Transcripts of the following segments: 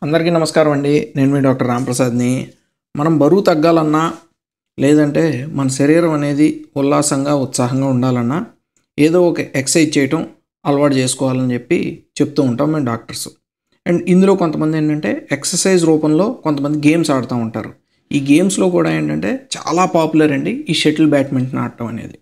అందరికీ నమస్కారం అండి. నేను మీ డాక్టర్ రాంప్రసాద్ని. మనం బరువు తగ్గాలన్నా, లేదంటే మన శరీరం అనేది ఉల్లాసంగా, ఉత్సాహంగా ఉండాలన్నా ఏదో ఒక ఎక్సర్సైజ్ చేయటం అలవాటు చేసుకోవాలని చెప్తూ ఉంటాం మేము డాక్టర్స్. అండ్ ఇందులో కొంతమంది ఏంటంటే ఎక్సర్సైజ్ రూపంలో కొంతమంది గేమ్స్ ఆడుతూ ఉంటారు. ఈ గేమ్స్లో కూడా ఏంటంటే చాలా పాపులర్ అండి ఈ షటిల్ బ్యాడ్మింటన్ ఆడటం అనేది.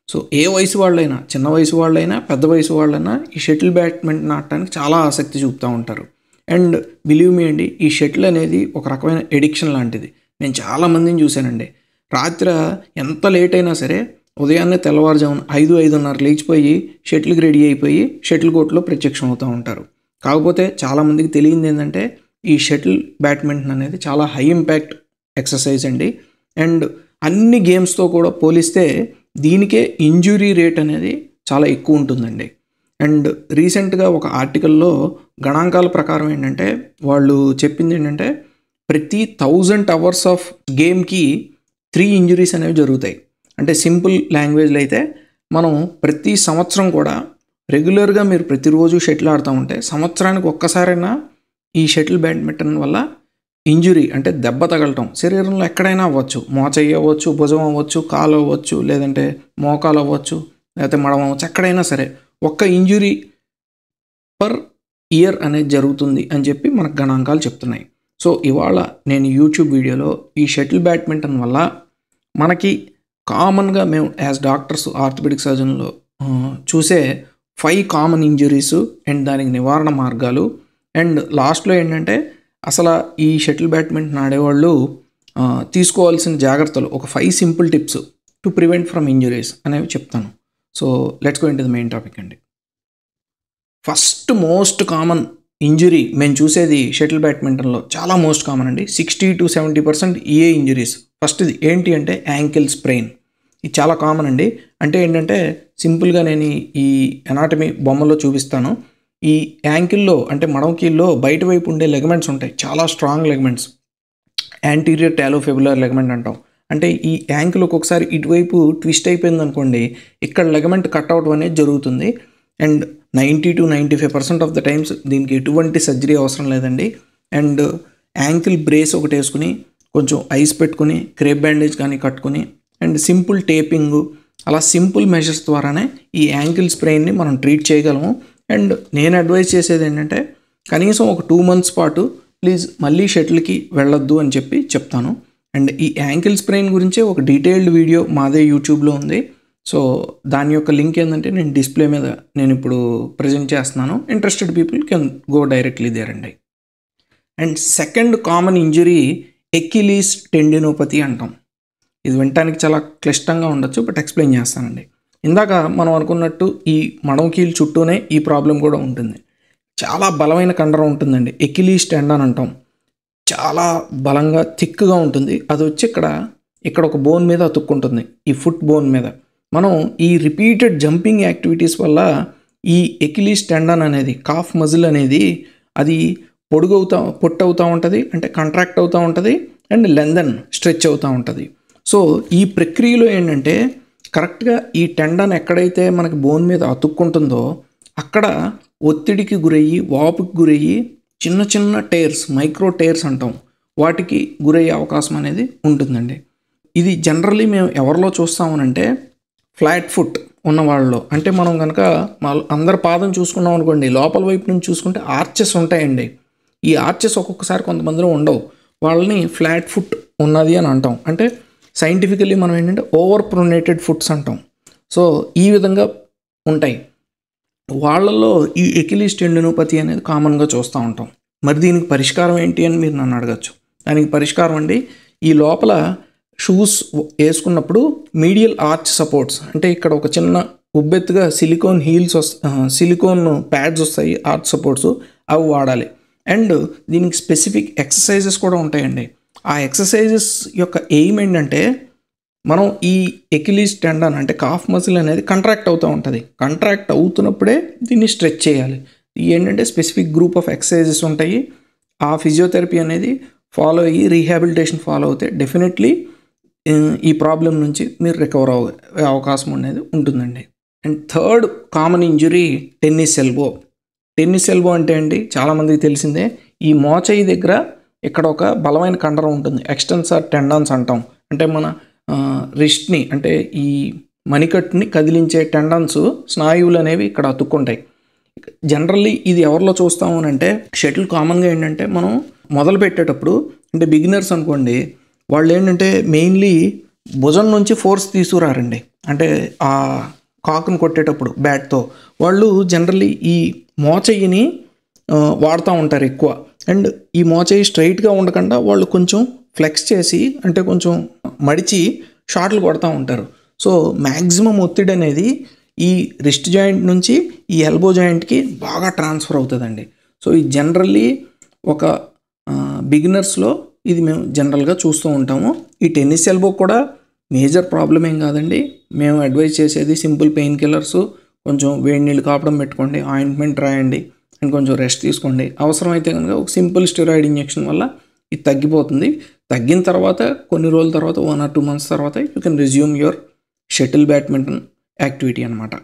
సో ఏ వయసు వాళ్ళైనా, చిన్న వయసు వాళ్ళైనా, పెద్ద వయసు వాళ్ళైనా ఈ షటిల్ బ్యాడ్మింటన్ ఆడటానికి చాలా ఆసక్తి చూపుతూ ఉంటారు. అండ్ బిలీవ్ మీ అండి, ఈ షటిల్ అనేది ఒక రకమైన ఎడిక్షన్ లాంటిది. నేను చాలామందిని చూశానండి. రాత్రి ఎంత లేట్ అయినా సరే ఉదయాన్నే తెల్లవారుజామున 5-5:30 లేచిపోయి షటిల్కి రెడీ అయిపోయి షటిల్ కోర్టులో ప్రత్యక్షం అవుతూ ఉంటారు. కాకపోతే చాలామందికి తెలియంది ఏంటంటే ఈ షటిల్ బ్యాడ్మింటన్ అనేది చాలా హై ఇంపాక్ట్ ఎక్సర్సైజ్ అండి. అండ్ అన్ని గేమ్స్తో కూడా పోలిస్తే దీనికే ఇంజురీ రేట్ అనేది చాలా ఎక్కువ ఉంటుందండి. అండ్ రీసెంట్గా ఒక ఆర్టికల్లో గణాంకాల ప్రకారం ఏంటంటే వాళ్ళు చెప్పింది ఏంటంటే ప్రతి 1000 అవర్స్ ఆఫ్ గేమ్కి 3 ఇంజురీస్ అనేవి జరుగుతాయి. అంటే సింపుల్ లాంగ్వేజ్లో అయితే మనం ప్రతి సంవత్సరం కూడా రెగ్యులర్గా మీరు ప్రతిరోజు షటిల్ ఆడుతూ ఉంటే సంవత్సరానికి ఒక్కసారైనా ఈ షటిల్ బ్యాడ్మింటన్ వల్ల ఇంజురీ అంటే దెబ్బ తగలటం శరీరంలో ఎక్కడైనా అవ్వచ్చు. మోచేయి అవ్వచ్చు, భుజం అవ్వచ్చు, కాలు అవ్వచ్చు, లేదంటే మోకాలు అవ్వచ్చు, లేకపోతే మడం అవ్వచ్చు, ఎక్కడైనా సరే ఒక్క ఇంజురీ పర్ ఇయర్ అనేది జరుగుతుంది అని చెప్పి మనకు గణాంకాలు చెప్తున్నాయి. సో ఇవాళ నేను యూట్యూబ్ వీడియోలో ఈ షటిల్ బ్యాడ్మింటన్ వల్ల మనకి కామన్గా మేము యాజ్ డాక్టర్స్, ఆర్థోపెడిక్ సర్జన్లో చూసే 5 కామన్ ఇంజురీస్ అండ్ దానికి నివారణ మార్గాలు, అండ్ లాస్ట్లో ఏంటంటే అసలు ఈ షటిల్ బ్యాడ్మింటన్ ఆడేవాళ్ళు తీసుకోవాల్సిన జాగ్రత్తలు, ఒక 5 simple tips to prevent from injuries అనేవి చెప్తాను. So let's go into the main topic అండి. ఫస్ట్ మోస్ట్ కామన్ ఇంజురీ మేము చూసేది షటిల్ బ్యాడ్మింటన్లో చాలా మోస్ట్ కామన్ అండి. 60-70% ఏ ఇంజురీస్. ఫస్ట్ది ఏంటి అంటే యాంకిల్ స్ప్రెయిన్. ఇది చాలా కామన్ అండి. అంటే ఏంటంటే సింపుల్గా నేను ఈ ఎనాటమీ బొమ్మలో చూపిస్తాను. ఈ యాంకిల్లో అంటే మడమకీల్లో బయట వైపు ఉండే లెగమెంట్స్ ఉంటాయి, చాలా స్ట్రాంగ్ లెగమెంట్స్. యాంటీరియర్ టాలోఫిబులర్ లెగమెంట్ అంటాం. అంటే ఈ యాంకిల్ ఒక్కొక్కసారి ఇటువైపు ట్విస్ట్ అయిపోయింది అనుకోండి, ఇక్కడ లెగమెంట్ కట్ అవడం అనేది జరుగుతుంది. అండ్ 90-95% ఆఫ్ ద టైమ్స్ దీనికి ఎటువంటి సర్జరీ అవసరం లేదండి. అండ్ యాంకిల్ బ్రేస్ ఒకటి వేసుకుని కొంచెం ఐస్ పెట్టుకుని క్రేప్ బ్యాండేజ్ కానీ కట్టుకుని అండ్ సింపుల్ టేపింగ్, అలా సింపుల్ మెజర్స్ ద్వారానే ఈ యాంకిల్ స్ప్రెయిన్ని మనం ట్రీట్ చేయగలము. అండ్ నేను అడ్వైజ్ చేసేది ఏంటంటే కనీసం ఒక 2 months పాటు ప్లీజ్ మళ్ళీ షటిల్కి వెళ్ళొద్దు అని చెప్తాను. అండ్ ఈ యాంకిల్ స్ప్రెయిన్ గురించే ఒక డీటెయిల్డ్ వీడియో మాదే యూట్యూబ్లో ఉంది. సో దాని యొక్క లింక్ ఏంటంటే నేను డిస్ప్లే మీద నేను ఇప్పుడు ప్రజెంట్ చేస్తున్నాను. Interested people can go directly there అండి. And second common injury Achilles tendinopathy అంటాం. ఇది వినటానికి చాలా క్లిష్టంగా ఉండొచ్చు, బట్ ఎక్స్ప్లెయిన్ చేస్తానండి. ఇందాక మనం అనుకున్నట్టు ఈ మడమకీలు చుట్టూనే ఈ ప్రాబ్లం కూడా ఉంటుంది. చాలా బలమైన కండరం ఉంటుందండి, ఎకిలీస్ టెండన్ అంటాం. చాలా బలంగా థిక్గా ఉంటుంది. అది వచ్చి ఇక్కడ ఒక బోన్ మీద అతుక్కుంటుంది, ఈ ఫుట్ బోన్ మీద. మనం ఈ రిపీటెడ్ జంపింగ్ యాక్టివిటీస్ వల్ల ఈ ఎకిలీస్ టెండన్ అనేది, కాఫ్ మజిల్ అనేది అది పొట్టవుతూ ఉంటుంది, అంటే కాంట్రాక్ట్ అవుతూ ఉంటుంది అండ్ లెందన్ స్ట్రెచ్ అవుతూ ఉంటుంది. సో ఈ ప్రక్రియలో ఏంటంటే కరెక్ట్గా ఈ టెండన్ ఎక్కడైతే మనకి బోన్ మీద అతుక్కుంటుందో అక్కడ ఒత్తిడికి గురయ్యి, వాపుకి గురయ్యి చిన్న చిన్న టేర్స్, మైక్రో టేర్స్ అంటాం, వాటికి గురయ్యే అవకాశం అనేది ఉంటుందండి. ఇది జనరల్లీ మేము ఎవరిలో చూస్తామనంటే ఫ్లాట్ ఫుట్ ఉన్న వాళ్ళలో. అంటే మనం కనుక అందరి పాదం చూసుకున్నాం అనుకోండి, లోపల వైపు నుంచి చూసుకుంటే ఆర్చెస్ ఉంటాయండి. ఈ ఆర్చెస్ ఒక్కొక్కసారి కొంతమందిలో ఉండవు, వాళ్ళని ఫ్లాట్ ఫుట్ ఉన్నది అని అంటాం. అంటే సైంటిఫికల్లీ మనం ఏంటంటే ఓవర్ ప్రొనేటెడ్ ఫుట్స్ అంటాం. సో ఈ విధంగా ఉంటాయి వాళ్ళల్లో ఈ ఎకిలీస్ టెండినోపతి అనేది కామన్గా చూస్తూ ఉంటాం. మరి దీనికి పరిష్కారం ఏంటి అని మీరు నన్ను అడగచ్చు. దానికి పరిష్కారం అండి, ఈ లోపల షూస్ వేసుకున్నప్పుడు మీడియల్ ఆర్చ్ సపోర్ట్స్, అంటే ఇక్కడ ఒక చిన్న ఉబ్బెత్తుగా సిలికోన్ ప్యాడ్స్ వస్తాయి, ఆర్చ్ సపోర్ట్స్, అవి వాడాలి. అండ్ దీనికి స్పెసిఫిక్ ఎక్సర్సైజెస్ కూడా ఉంటాయండి. ఆ ఎక్సర్సైజెస్ యొక్క ఎయిమ్ ఏంటంటే మనం ఈ ఎకిలీస్ టెండన్ అంటే కాఫ్ మజిల్ అనేది కంట్రాక్ట్ అవుతూ ఉంటుంది. కంట్రాక్ట్ అవుతున్నప్పుడే దీన్ని స్ట్రెచ్ చేయాలి. ఏంటంటే స్పెసిఫిక్ గ్రూప్ ఆఫ్ ఎక్సర్సైజెస్ ఉంటాయి. ఆ ఫిజియోథెరపీ అనేది ఫాలో అయ్యి రీహాబిలిటేషన్ ఫాలో అవుతే డెఫినెట్లీ ఈ ప్రాబ్లం నుంచి మీరు రికవర్ అయ్యే అవకాశం అనేది ఉంటుందండి. And third common injury tennis elbow. Tennis elbow అంటే అండి చాలామందికి తెలిసిందే, ఈ మోచేయి దగ్గర ఇక్కడ ఒక బలమైన కండరం ఉంటుంది, ఎక్స్టెన్సర్ టెండాన్స్ అంటాం. అంటే మన రిస్ట్ని అంటే ఈ మణికట్టుని కదిలించే టెండన్స్ స్నాయువులు అనేవి ఇక్కడ అతుక్కుంటాయి. జనరల్లీ ఇది ఎవరిలో చూస్తాము అని అంటే షటిల్ కామన్గా ఏంటంటే మనం మొదలు పెట్టేటప్పుడు అంటే బిగినర్స్ అనుకోండి, వాళ్ళు ఏంటంటే మెయిన్లీ భుజం నుంచి ఫోర్స్ తీసుకురారండి. అంటే ఆ కాకును కొట్టేటప్పుడు బ్యాట్తో వాళ్ళు జనరల్లీ ఈ మోచెయ్యిని వాడుతూ ఉంటారు ఎక్కువ. అండ్ ఈ మోచెయ్యి స్ట్రైట్గా ఉండకుండా వాళ్ళు కొంచెం ఫ్లెక్స్ చేసి అంటే కొంచెం మడిచి షాట్లు కొడతా ఉంటారు. సో మ్యాక్సిమం ఒత్తిడి అనేది ఈ రిస్ట్ జాయింట్ నుంచి ఈ ఎల్బో జాయింట్కి బాగా ట్రాన్స్ఫర్ అవుతుందండి. సో ఈ జనరల్లీ ఒక బిగినర్స్లో ఇది మేము జనరల్గా చూస్తూ ఉంటాము. ఈ టెన్నిస్ ఎల్బో కూడా మేజర్ ప్రాబ్లం ఏం కాదండి. మేము అడ్వైజ్ చేసేది సింపుల్ పెయిన్ కిల్లర్స్, కొంచెం వేడి నీళ్ళు కాపడం పెట్టుకోండి, ఆయింట్మెంట్ రాయండి అండ్ కొంచెం రెస్ట్ తీసుకోండి. అవసరమైతే కనుక ఒక సింపుల్ స్టెరాయిడ్ ఇంజెక్షన్ వల్ల ఇది తగ్గిపోతుంది. తగ్గిన తర్వాత కొన్ని రోజుల తర్వాత 1 or 2 months తర్వాత you can resume your shuttle badminton activity అనమాట.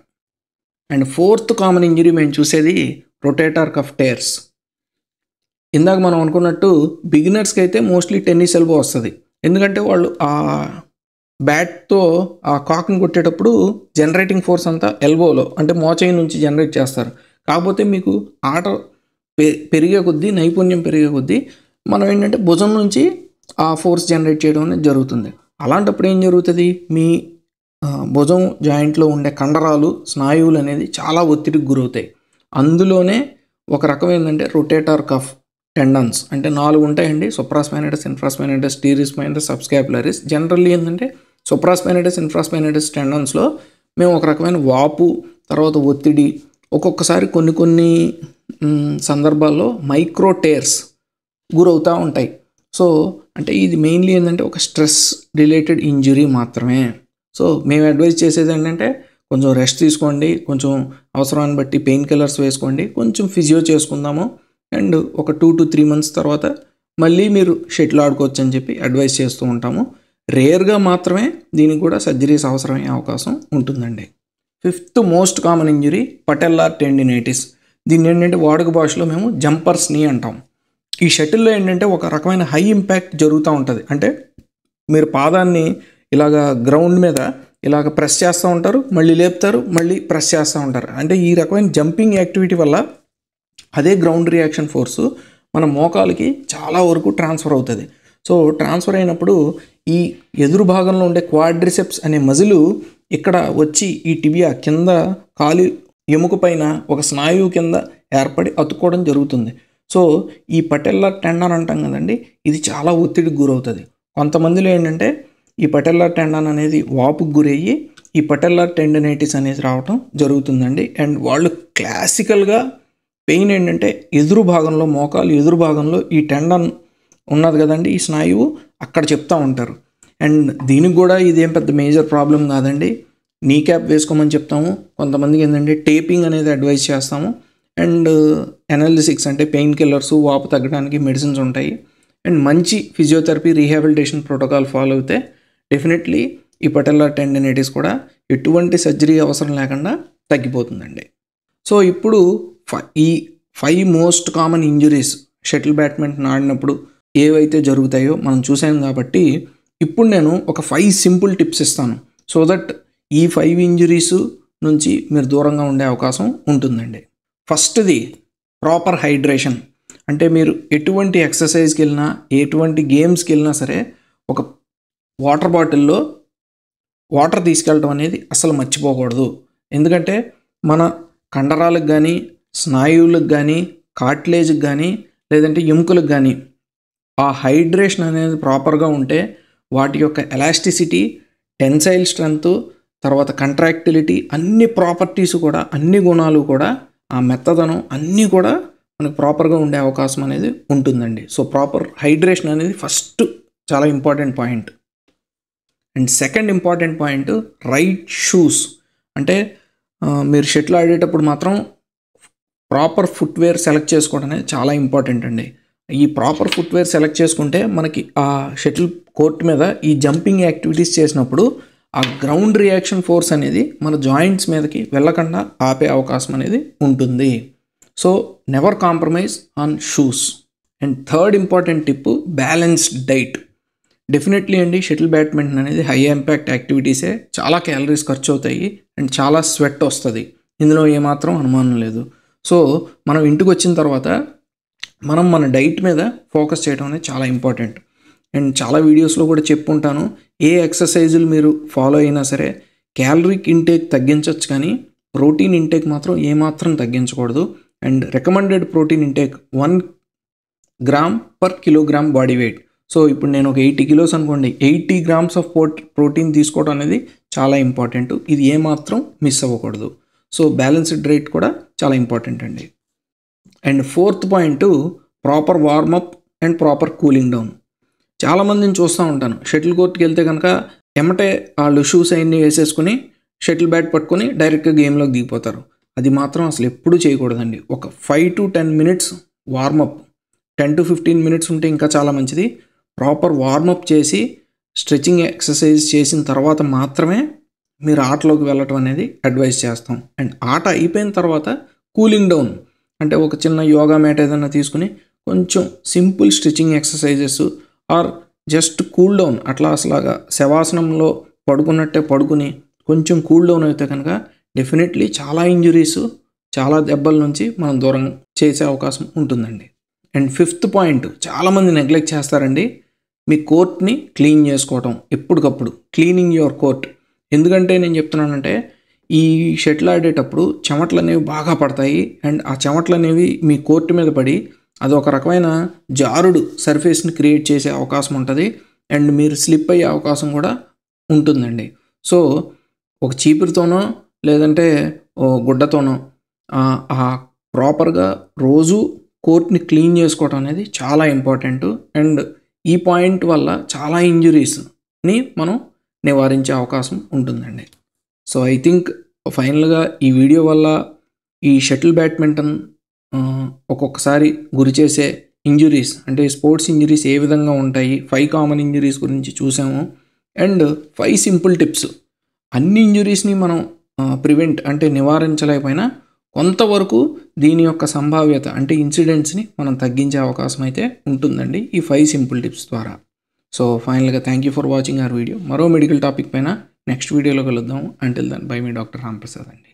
అండ్ 4th కామన్ ఇంజరీ మేము చూసేది రొటేటర్ కఫ్ టేర్స్. ఇందాక మనం అనుకున్నట్టు బిగినర్స్కి అయితే మోస్ట్లీ టెన్నిస్ ఎల్బో వస్తుంది. ఎందుకంటే వాళ్ళు ఆ బ్యాట్తో ఆ కాక్ని కొట్టేటప్పుడు జనరేటింగ్ ఫోర్స్ అంతా ఎల్బోలో అంటే మోచేయి నుంచి జనరేట్ చేస్తారు. కాకపోతే మీకు ఆట పెరిగే కొద్దీ, నైపుణ్యం పెరిగే కొద్దీ మనం ఏంటంటే భుజం నుంచి ఆ ఫోర్స్ జనరేట్ చేయడం అనేది జరుగుతుంది. అలాంటప్పుడు ఏం జరుగుతుంది, మీ భుజం జాయింట్లో ఉండే కండరాలు, స్నాయువులు అనేది చాలా ఒత్తిడికి గురవుతాయి. అందులోనే ఒక రకం ఏంటంటే రొటేటర్ కఫ్ టెండన్స్ అంటే 4 ఉంటాయండి. సుప్రాస్పైనటస్, ఇన్ఫ్రాస్పైనటస్, టీరిస్ మైనస్, సబ్స్కాపులరిస్. జనరల్లీ ఏంటంటే సుప్రాస్పైనటస్, ఇన్ఫ్రాస్పైనటస్ టెండన్స్లో మేము ఒక రకమైన వాపు, తర్వాత ఒత్తిడి, ఒక్కొక్కసారి కొన్ని సందర్భాల్లో మైక్రో టేర్స్ గురవుతూ ఉంటాయి. సో అంటే ఇది మెయిన్లీ ఏంటంటే ఒక స్ట్రెస్ రిలేటెడ్ ఇంజురీ మాత్రమే. సో మేము అడ్వైజ్ చేసేది ఏంటంటే కొంచెం రెస్ట్ తీసుకోండి, కొంచెం అవసరాన్ని బట్టి పెయిన్ కిల్లర్స్ వేసుకోండి, కొంచెం ఫిజియో చేసుకుందాము అండ్ ఒక 2 to 3 months తర్వాత మళ్ళీ మీరు షటిల్ ఆడుకోవచ్చు అని చెప్పి అడ్వైజ్ చేస్తూ ఉంటాము. రేర్గా మాత్రమే దీనికి కూడా సర్జరీస్ అవసరమయ్యే అవకాశం ఉంటుందండి. 5th most common injury patellar tendinitis. దీన్ని ఏంటంటే వాడుక భాషలో మేము జంపర్స్ నీ అంటాం. ఈ షటిల్లో ఏంటంటే ఒక రకమైన హై ఇంపాక్ట్ జరుగుతూ ఉంటుంది. అంటే మీరు పాదాన్ని ఇలాగ గ్రౌండ్ మీద ఇలాగ ప్రెస్ చేస్తూ ఉంటారు, మళ్ళీ లేపుతారు, మళ్ళీ ప్రెస్ చేస్తూ ఉంటారు. అంటే ఈ రకమైన జంపింగ్ యాక్టివిటీ వల్ల అదే గ్రౌండ్ రియాక్షన్ ఫోర్సు మన మోకాలకి చాలా వరకు ట్రాన్స్ఫర్ అవుతుంది. సో ట్రాన్స్ఫర్ అయినప్పుడు ఈ ఎదురు భాగంలో ఉండే క్వాడ్రిసెప్స్ అనే మజిలు ఇక్కడ వచ్చి ఈ టిబియా కింద కాలి ఎముక పైన ఒక స్నాయువు కింద ఏర్పడి అతుక్కోవడం జరుగుతుంది. సో ఈ పటెల్లార్ టెండాన్ అంటాం కదండి, ఇది చాలా ఒత్తిడికి గురవుతుంది. కొంతమందిలో ఏంటంటే ఈ పటెల్లార్ టెండాన్ అనేది వాపుకు గురయ్యి ఈ పటెల్లార్ టెండినైటిస్ అనేది రావటం జరుగుతుందండి. అండ్ వాళ్ళు క్లాసికల్గా పెయిన్ ఏంటంటే ఎదురు భాగంలో, మోకాలు ఎదురు భాగంలో ఈ టెండాన్ ఉన్నది కదండి, ఈ స్నాయువు అక్కడ చెప్తూ ఉంటారు. అండ్ దీనికి కూడా ఇదేం పెద్ద మేజర్ ప్రాబ్లం కాదండి. నీ క్యాప్ వేసుకోమని చెప్తాము. కొంతమందికి ఏంటంటే టేపింగ్ అనేది అడ్వైజ్ చేస్తాము. అండ్ ఎనాలిసిక్స్ అంటే పెయిన్ కిల్లర్స్, వాపు తగ్గడానికి మెడిసిన్స్ ఉంటాయి. అండ్ మంచి ఫిజియోథెరపీ, రీహాబిలిటేషన్ ప్రోటోకాల్ ఫాలో అయితే డెఫినెట్లీ ఈ పటెల్లార్ టెండినైటిస్ కూడా ఎటువంటి సర్జరీ అవసరం లేకుండా తగ్గిపోతుందండి. సో ఇప్పుడు ఈ 5 most common injuries shuttle badminton ఆడినప్పుడు ఏవైతే జరుగుతాయో మనం చూసాం కాబట్టి ఇప్పుడు నేను ఒక 5 సింపుల్ టిప్స్ ఇస్తాను. సో దట్ ఈ 5 ఇంజురీస్ నుంచి మీరు దూరంగా ఉండే అవకాశం ఉంటుందండి. ఫస్ట్ది ప్రాపర్ హైడ్రేషన్. అంటే మీరు ఎటువంటి ఎక్సర్సైజ్కి వెళ్ళినా, ఎటువంటి గేమ్స్కి వెళ్ళినా సరే ఒక వాటర్ బాటిల్లో వాటర్ తీసుకెళ్ళడం అనేది అసలు మర్చిపోకూడదు. ఎందుకంటే మన కండరాలకు కానీ, స్నాయువులకు కానీ, కార్టిలేజ్కి కానీ, లేదంటే ఎముకలకు కానీ ఆ హైడ్రేషన్ అనేది ప్రాపర్గా ఉంటే వాటి యొక్క ఎలాస్టిసిటీ, టెన్సైల్ స్ట్రెంగ్త్, తర్వాత కంట్రాక్టిలిటీ, అన్ని ప్రాపర్టీస్ కూడా, అన్ని గుణాలు కూడా, ఆ మెత్తదనం అన్నీ కూడా మనకు ప్రాపర్గా ఉండే అవకాశం అనేది ఉంటుందండి. సో ప్రాపర్ హైడ్రేషన్ అనేది ఫస్ట్ చాలా important point. And second important point right shoes. అంటే మీరు షటిల్ ఆడేటప్పుడు మాత్రం ప్రాపర్ ఫుట్వేర్ సెలెక్ట్ చేసుకోవడం అనేది చాలా ఇంపార్టెంట్ అండి. ఈ ప్రాపర్ ఫుట్వేర్ సెలెక్ట్ చేసుకుంటే మనకి ఆ షటిల్ కోర్ట్ మీద ఈ జంపింగ్ యాక్టివిటీస్ చేసినప్పుడు ఆ గ్రౌండ్ రియాక్షన్ ఫోర్స్ అనేది మన జాయింట్స్ మీదకి వెళ్ళకుండా ఆపే అవకాశం అనేది ఉంటుంది. So never compromise on shoes. And third important tip, balanced diet. Definitely అండి, షటిల్ బ్యాడ్మింటన్ అనేది హై ఇంపాక్ట్ యాక్టివిటీసే, చాలా క్యాలరీస్ ఖర్చు అవుతాయి అండ్ చాలా స్వెట్ వస్తుంది, ఇందులో ఏమాత్రం అనుమానం లేదు. సో మనం ఇంటికి వచ్చిన తర్వాత మనం మన డైట్ మీద ఫోకస్ చేయడం అనేది చాలా ఇంపార్టెంట్. అండ్ చాలా వీడియోస్లో కూడా చెప్పుంటాను, ఏ ఎక్సర్సైజులు మీరు ఫాలో అయినా సరే క్యాలరీక్ ఇంటేక్ తగ్గించవచ్చు, కానీ ప్రోటీన్ ఇంటేక్ మాత్రం ఏమాత్రం తగ్గించకూడదు. And recommended protein intake 1 gram per kilogram body weight. So ఇప్పుడు నేను ఒక 80 కిలోస్ అనుకోండి, 80 గ్రామ్స్ ఆఫ్ ప్రోటీన్ తీసుకోవడం అనేది చాలా ఇంపార్టెంట్. ఇది ఏమాత్రం మిస్ అవ్వకూడదు. సో బ్యాలెన్స్డ్ డైట్ కూడా చాలా ఇంపార్టెంట్ అండి. And fourth point, proper warm up and proper cooling down. చాలామందిని చూస్తూ ఉంటాను, షటిల్ కోర్ట్కి వెళ్తే కనుక ఎమ్మటే వాళ్ళు షూస్ అన్నీ వేసేసుకుని షటిల్ బ్యాట్ పట్టుకొని డైరెక్ట్గా గేమ్లోకి దిగిపోతారు. అది మాత్రం అసలు ఎప్పుడూ చేయకూడదండి. ఒక 5 to 10 minutes warm up, 10 to 15 minutes ఉంటే ఇంకా చాలా మంచిది. ప్రాపర్ వార్మప్ చేసి స్ట్రెచింగ్ ఎక్సర్సైజ్ చేసిన తర్వాత మాత్రమే మీరు ఆటలోకి వెళ్ళటం అనేది అడ్వైస్ చేస్తాం. అండ్ ఆట అయిపోయిన తర్వాత కూలింగ్ డౌన్ అంటే ఒక చిన్న యోగా మ్యాట్ ఏదైనా తీసుకుని కొంచెం simple stretching exercises or just cool down, అట్లా అసలాగా శవాసనంలో పడుకున్నట్టే పడుకుని కొంచెం కూల్ డౌన్ అయితే కనుక డెఫినెట్లీ చాలా ఇంజురీస్, చాలా దెబ్బల నుంచి మనం దూరం చేసే అవకాశం ఉంటుందండి. అండ్ ఫిఫ్త్ పాయింట్, చాలామంది నెగ్లెక్ట్ చేస్తారండి, మీ కోర్ట్ని క్లీన్ చేసుకోవటం. ఎప్పటికప్పుడు క్లీనింగ్ యువర్ కోర్ట్. ఎందుకంటే నేను చెప్తున్నానంటే, ఈ షటిల్ ఆడేటప్పుడు చెమటలు అనేవి బాగా పడతాయి అండ్ ఆ చెమటలు అనేవి మీ కోర్టు మీద పడి అది ఒక రకమైన జారుడు సర్ఫేస్ని క్రియేట్ చేసే అవకాశం ఉంటుంది అండ్ మీరు స్లిప్ అయ్యే అవకాశం కూడా ఉంటుందండి. సో ఒక చీపురుతోనో లేదంటే ఓ గుడ్డతోనో ప్రాపర్గా రోజు కోర్ట్ని క్లీన్ చేసుకోవడం అనేది చాలా ఇంపార్టెంట్. అండ్ ఈ పాయింట్ వల్ల చాలా ఇంజురీస్ని మనం నివారించే అవకాశం ఉంటుందండి. సో ఐ థింక్ ఫైనల్గా ఈ వీడియో వల్ల ఈ షటిల్ బ్యాడ్మింటన్ ఒక్కొక్కసారి గురి చేసే ఇంజురీస్ అంటే స్పోర్ట్స్ ఇంజురీస్ ఏ విధంగా ఉంటాయి, 5 కామన్ ఇంజురీస్ గురించి చూసాము. And 5 simple tips. అన్ని ఇంజురీస్ని మనం ప్రివెంట్ అంటే నివారించలేకపోయినా కొంతవరకు దీని యొక్క సంభావ్యత అంటే ఇన్సిడెంట్స్ని మనం తగ్గించే అవకాశం అయితే ఉంటుందండి ఈ 5 సింపుల్ టిప్స్ ద్వారా. సో ఫైనల్గా thank you for watching our video. మరో మెడికల్ టాపిక్ పైన నెక్స్ట్ వీడియోలో కలుద్దాం. అంటిల్ దెన్ బై మీ డాక్టర్ రాంప్రసాద్ అండి.